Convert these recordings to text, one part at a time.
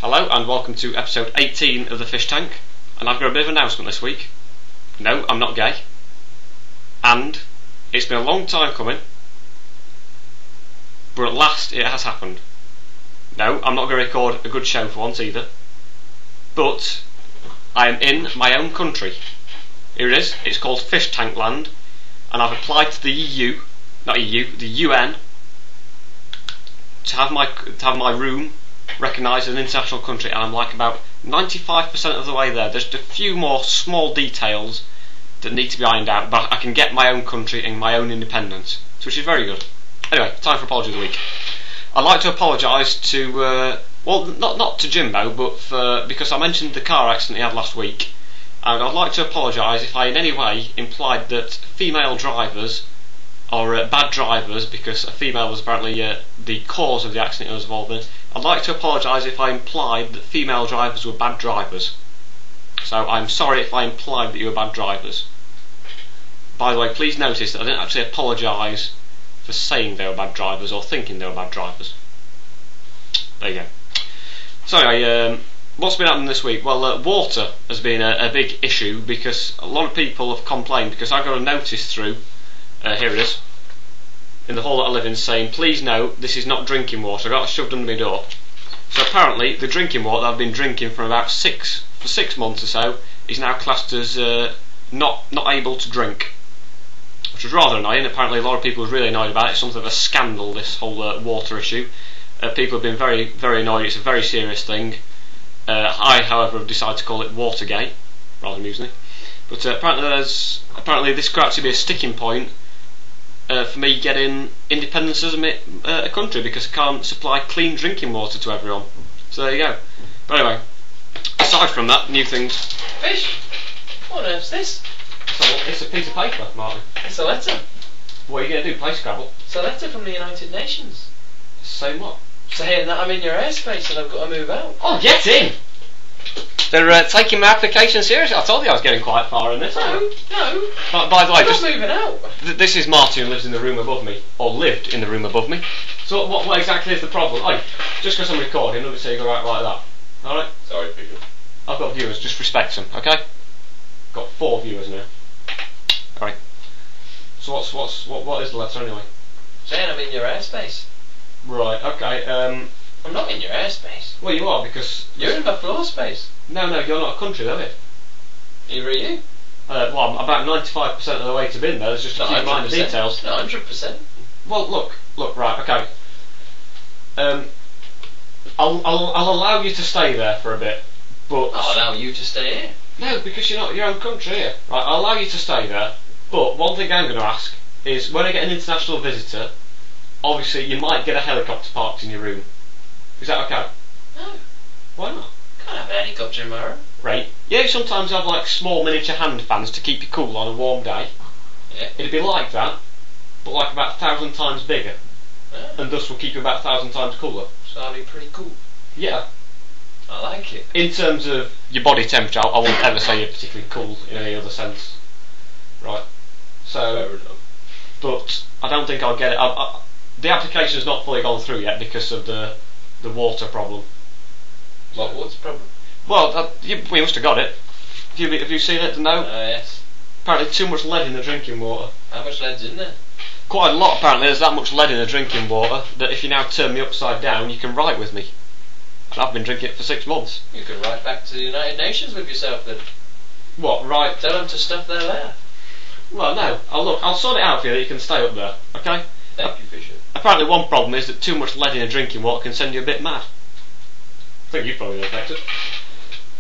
Hello and welcome to episode 18 of the Fish Tank, and I've got a bit of an announcement this week. No, I'm not gay, and it's been a long time coming, but at last it has happened. No, I'm not going to record a good show for once either, but I am in my own country. Here it is, it's called Fish Tank Land, and I've applied to the the UN, to have my room recognised as an international country, and I'm like about 95% of the way there. There's a few more small details that need to be ironed out, but I can get my own country and my own independence, which is very good. Anyway, time for apology of the week. I'd like to apologise to, not to Jimbo, but because I mentioned the car accident he had last week, and I'd like to apologise if I in any way implied that female drivers are bad drivers because a female was apparently the cause of the accident he was involved in. I'd like to apologise if I implied that female drivers were bad drivers. So I'm sorry if I implied that you were bad drivers. By the way, please notice that I didn't actually apologise for saying they were bad drivers or thinking they were bad drivers. There you go. So anyway, what's been happening this week? Well, water has been a big issue because a lot of people have complained, because I got a notice through, here it is, in the hall that I live in, saying, please note, this is not drinking water. I got it shoved under my door. So apparently the drinking water that I've been drinking for about 6 months or so is now classed as not able to drink, which was rather annoying. Apparently a lot of people were really annoyed about it. It's something of a scandal, this whole water issue. People have been very, very annoyed. It's a very serious thing. I, however, have decided to call it Watergate, rather amusingly. But apparently this could actually be a sticking point for me getting independence as a country, because I can't supply clean drinking water to everyone. So there you go. But anyway, aside from that, new things. Fish? What on earth's this? So it's a piece of paper, Martin. It's a letter. What are you going to do, play Scrabble? It's a letter from the United Nations. Saying what? Saying that I'm in your airspace and I've got to move out. Oh, get in! They're taking my application seriously. I told you I was getting quite far in this. No. By the way, I'm not moving out. This is Martin, who lives in the room above me, or lived in the room above me. So what exactly is the problem? Oh, just because I'm recording, let me say you go right like that. Alright? Sorry, people. I've got viewers, just respect them, okay? Got 4 viewers now. Alright. So what is the letter anyway? Saying I'm in your airspace. Right, okay, I'm not in your airspace. well, you are, because You're in my floor space. No, you're not a country, though, are you? Either are you. Well, I'm about 95% of the way to bin there. There's just a few minor details. No, 100%. Well, look, right, okay. I'll allow you to stay there for a bit, but I'll allow you to stay here. no, because you're not your own country here. Right, I'll allow you to stay there, but one thing I'm going to ask is, when I get an international visitor, obviously you might get a helicopter parked in your room. Is that okay? No. Why not? Can't have a helicopter in my room. Right. Yeah, you sometimes have like small miniature hand fans to keep you cool on a warm day. Yeah. It'd be like that, but like about 1,000 times bigger, and thus will keep you about 1,000 times cooler. So that'd be pretty cool. Yeah. I like it. In terms of your body temperature, I wouldn't ever say you're particularly cool in any other sense. Right. So, but I don't think I'll get it. The application's not fully gone through yet because of the water problem. What? What's the problem? Well, we must have got it. Have you seen it? No. Yes. Apparently, too much lead in the drinking water. How much lead's in there? Quite a lot, apparently. There's that much lead in the drinking water that if you now turn me upside down, you can write with me. And I've been drinking it for 6 months. You can write back to the United Nations with yourself then. What? Right? Tell them to stuff their lair. Well, no. I'll sort it out for you that you can stay up there. Okay? Thank you, Fisher. Apparently, one problem is that too much lead in the drinking water can send you a bit mad. I think you've probably been affected.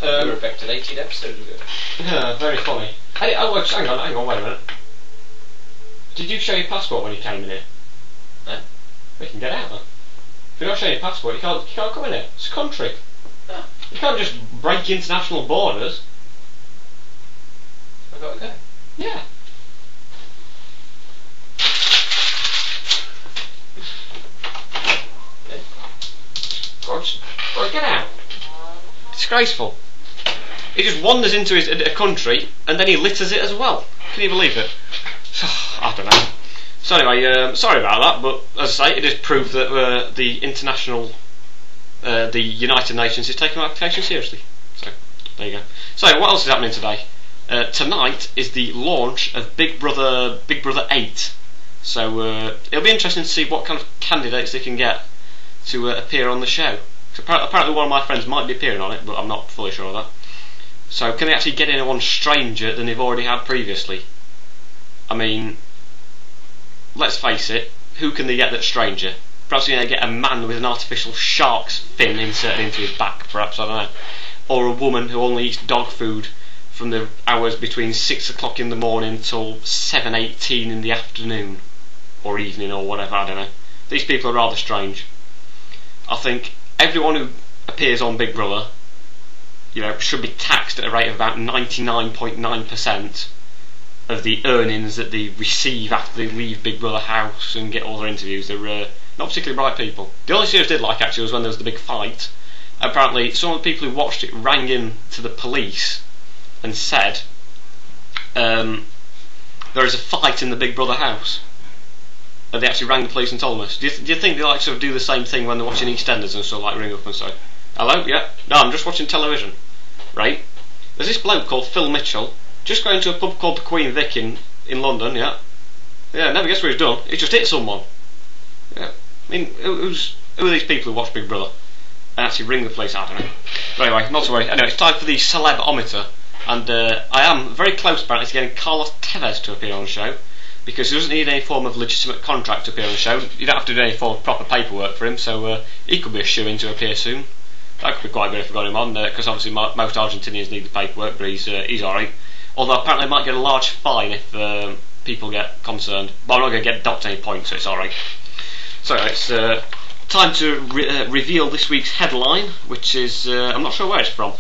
You were affected 18 episodes ago. Yeah, very funny. Hey, hang on, wait a minute. Did you show your passport when you came in here? No. We can get out then. If you're not showing your passport, you can't come in here. It's a country. No. You can't just break international borders. I've got to go. Yeah. God, get out. Disgraceful. He just wanders into a country and then he litters it as well. Can you believe it? I don't know. So anyway, sorry about that, but as I say, it is proof that the international the United Nations is taking our application seriously. So there you go. So what else is happening today? Tonight is the launch of Big Brother 8. So it'll be interesting to see what kind of candidates they can get to appear on the show. So apparently one of my friends might be appearing on it, but I'm not fully sure of that. So can they actually get anyone stranger than they've already had previously? I mean, let's face it, who can they get that's stranger? Perhaps they get a man with an artificial shark's fin inserted into his back, perhaps, I don't know. Or a woman who only eats dog food from the hours between 6 o'clock in the morning till 7:18 in the afternoon. Or evening, or whatever, I don't know. These people are rather strange. I think everyone who appears on Big Brother, should be taxed at a rate of about 99.9% of the earnings that they receive after they leave Big Brother house and get all their interviews. They're not particularly bright people. The only series I did like, actually, was when there was the big fight. Apparently, some of the people who watched it rang in to the police and said, there is a fight in the Big Brother house. And they actually rang the police and told us. Do you think they like sort of do the same thing when they're watching EastEnders and sort of like ring up and say, hello, yeah, no, I'm just watching television, right? There's this bloke called Phil Mitchell, just going to a pub called the Queen Vic in London, yeah, never guess what he's done, he's just hit someone. Yeah, I mean, who are these people who watch Big Brother and actually ring the police? I don't know. But anyway, not to worry. Anyway, it's time for the Celebometer, and I am very close apparently to getting Carlos Tevez to appear on the show, because he doesn't need any form of legitimate contract to appear on the show. You don't have to do any form of proper paperwork for him, so he could be a shoo-in to appear soon. That could be quite good if we got him on, because obviously most Argentinians need the paperwork, but he's alright. Although apparently I might get a large fine if people get concerned. But I'm not going to get docked any points, so it's alright. So it's time to reveal this week's headline, which is, I'm not sure where it's from.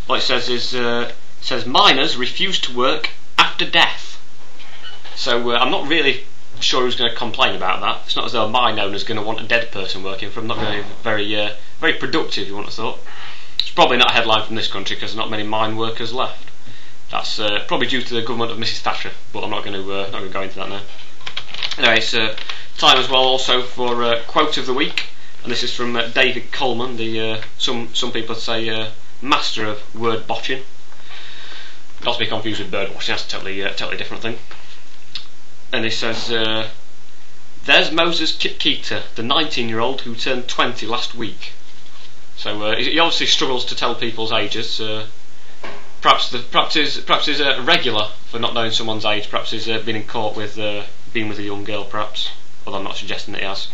What it says miners refuse to work after death. So I'm not really sure who's going to complain about that. It's not as though a mine owner's going to want a dead person working for him. Not going to be very productive, you want to thought. It's probably not a headline from this country because there's not many mine workers left. That's probably due to the government of Mrs Thatcher, but I'm not going to go into that now. Anyway, it's time as well also for quote of the week, and this is from David Coleman, the some people say master of word botching. Not to be confused with bird watching. That's a totally different thing. And he says, there's Moses Chitkita, the 19-year-old who turned 20 last week. So he obviously struggles to tell people's ages. Perhaps he's regular for not knowing someone's age. Perhaps he's been in court with being with a young girl, perhaps. Although I'm not suggesting that he has.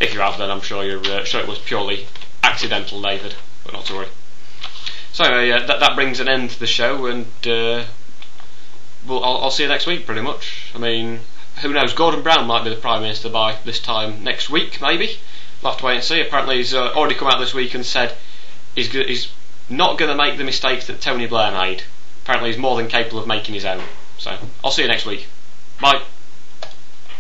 If you have, then I'm sure you're sure it was purely accidental, David. But not to worry. So that brings an end to the show, and well, I'll see you next week, pretty much. I mean, who knows? Gordon Brown might be the Prime Minister by this time next week, maybe. We'll have to wait and see. Apparently he's already come out this week and said he's not going to make the mistakes that Tony Blair made. Apparently he's more than capable of making his own. So, I'll see you next week. Bye.